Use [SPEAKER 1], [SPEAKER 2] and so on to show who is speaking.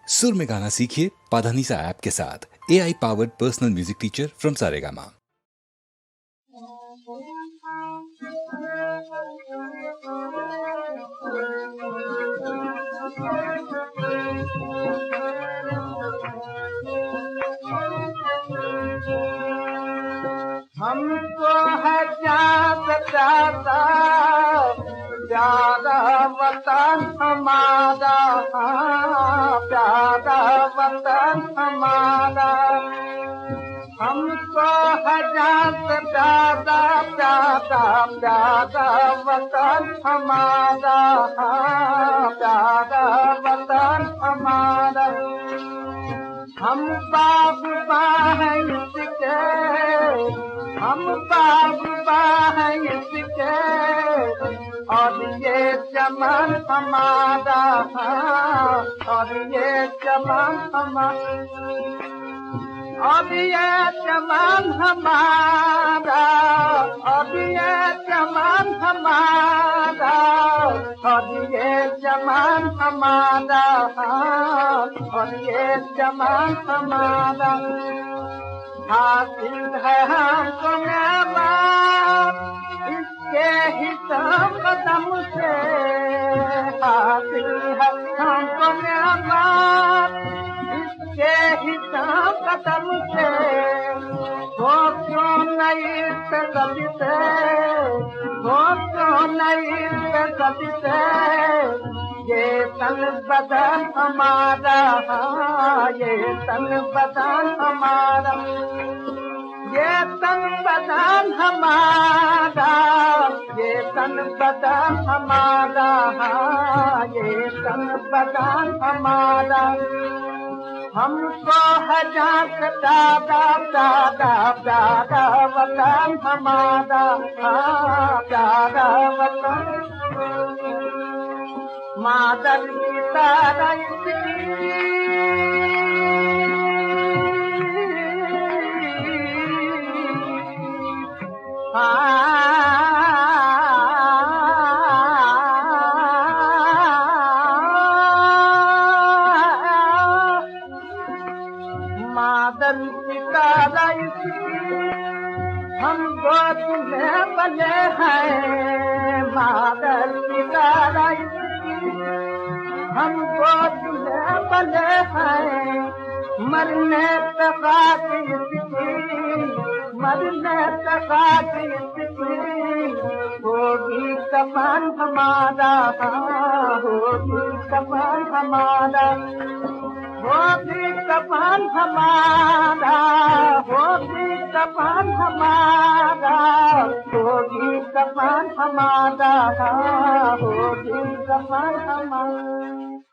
[SPEAKER 1] सुर में गाना सीखिए पाधानीसा ऐप के साथ AI powered personal music teacher from Saregama.
[SPEAKER 2] हमको है प्यारा प्यारा वतन हमारा, प्यारा वतन हमारा। हमको है प्यारा प्यारा प्यारा वतन हमारा, प्यारा वतन हमारा। हम बाबा हैं इसके, हम बाबा हैं इसके, और ये चमन हमारा, और ये चमन हमारा, और ये चमन हमारा, और ये चमन हमारा, और ये चमन हमारा, और ये चमन हमारा। हासिल है हमको नेमत इसके ही कदम से, हासिल है हमको नेमत इसके ही कदम से। हो क्यों नहीं कभी से, हो क्यों नहीं कभी से, ये तन बदन हमारा, ये तन बदन हमारा, ये तन बदन हमारा, ये तन बदन हमारा, ये तन बदन हमारा। हमको है दादा दादा दादा वतन हमारा, दादा वतन। मादर की तरह मादर की तरह हम गोद में बने हैं, मादर की तरह हम गोद में बने हैं। मरने तक इसकी, मरने तक इसकी, होगी कफन हमारा, होगी कफन हमारा, होगी कफन हमारा, होगी कफन हमारा, होगी कफन हमारा, होगी कफन हमारा।